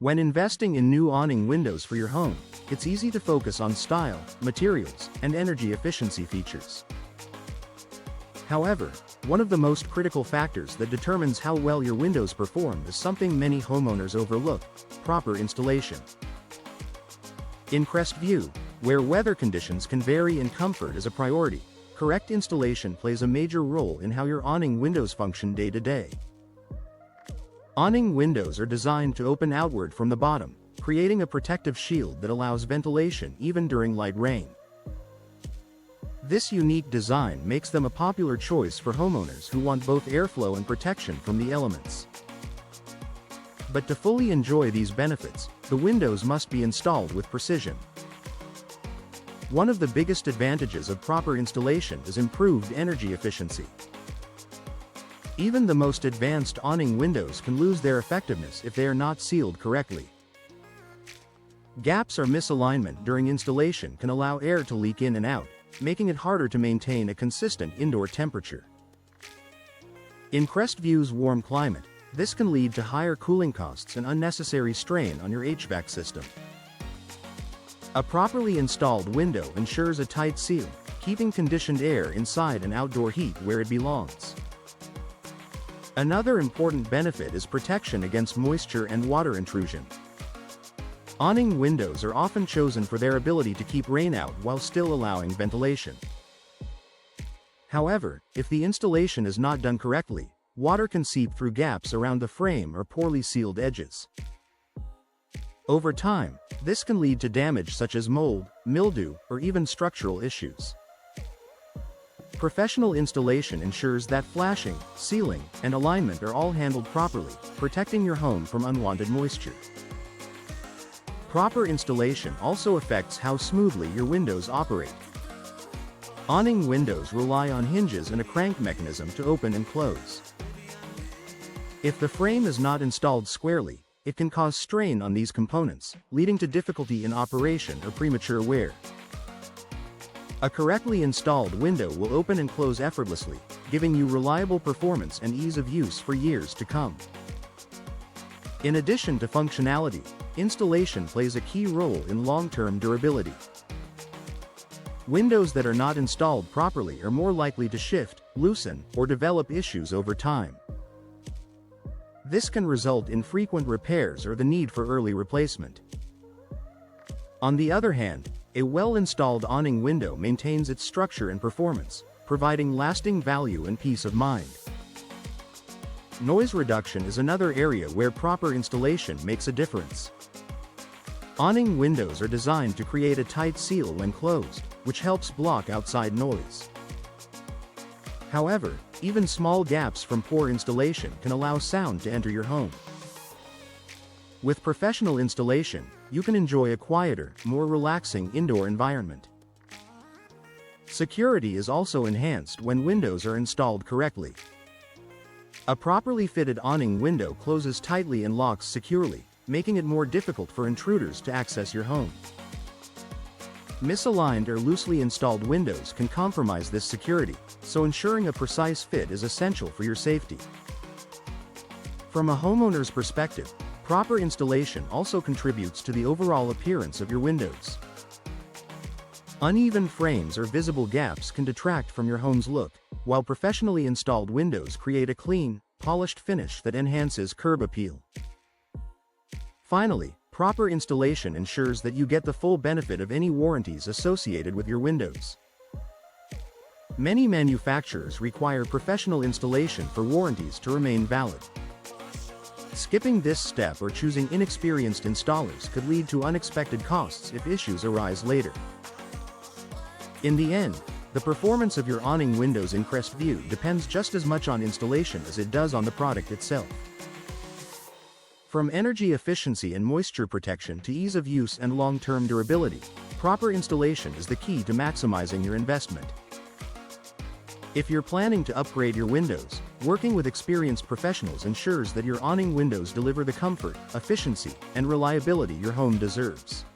When investing in new awning windows for your home, it's easy to focus on style, materials, and energy efficiency features. However, one of the most critical factors that determines how well your windows perform is something many homeowners overlook: proper installation. In Crestview, where weather conditions can vary and comfort is a priority, correct installation plays a major role in how your awning windows function day to day. Awning windows are designed to open outward from the bottom, creating a protective shield that allows ventilation even during light rain. This unique design makes them a popular choice for homeowners who want both airflow and protection from the elements. But to fully enjoy these benefits, the windows must be installed with precision. One of the biggest advantages of proper installation is improved energy efficiency. Even the most advanced awning windows can lose their effectiveness if they are not sealed correctly. Gaps or misalignment during installation can allow air to leak in and out, making it harder to maintain a consistent indoor temperature. In Crestview's warm climate, this can lead to higher cooling costs and unnecessary strain on your HVAC system. A properly installed window ensures a tight seal, keeping conditioned air inside and outdoor heat where it belongs. Another important benefit is protection against moisture and water intrusion. Awning windows are often chosen for their ability to keep rain out while still allowing ventilation. However, if the installation is not done correctly, water can seep through gaps around the frame or poorly sealed edges. Over time, this can lead to damage such as mold, mildew, or even structural issues. Professional installation ensures that flashing, sealing, and alignment are all handled properly, protecting your home from unwanted moisture. Proper installation also affects how smoothly your windows operate. Awning windows rely on hinges and a crank mechanism to open and close. If the frame is not installed squarely, it can cause strain on these components, leading to difficulty in operation or premature wear. A correctly installed window will open and close effortlessly, giving you reliable performance and ease of use for years to come. In addition to functionality, installation plays a key role in long-term durability. Windows that are not installed properly are more likely to shift, loosen, or develop issues over time. This can result in frequent repairs or the need for early replacement. On the other hand, a well-installed awning window maintains its structure and performance, providing lasting value and peace of mind. Noise reduction is another area where proper installation makes a difference. Awning windows are designed to create a tight seal when closed, which helps block outside noise. However, even small gaps from poor installation can allow sound to enter your home. With professional installation, you can enjoy a quieter, more relaxing indoor environment. Security is also enhanced when windows are installed correctly. A properly fitted awning window closes tightly and locks securely, making it more difficult for intruders to access your home. Misaligned or loosely installed windows can compromise this security, so ensuring a precise fit is essential for your safety. From a homeowner's perspective, proper installation also contributes to the overall appearance of your windows. Uneven frames or visible gaps can detract from your home's look, while professionally installed windows create a clean, polished finish that enhances curb appeal. Finally, proper installation ensures that you get the full benefit of any warranties associated with your windows. Many manufacturers require professional installation for warranties to remain valid. Skipping this step or choosing inexperienced installers could lead to unexpected costs if issues arise later. In the end, the performance of your awning windows in Crestview depends just as much on installation as it does on the product itself. From energy efficiency and moisture protection to ease of use and long-term durability, proper installation is the key to maximizing your investment. If you're planning to upgrade your windows, working with experienced professionals ensures that your awning windows deliver the comfort, efficiency, and reliability your home deserves.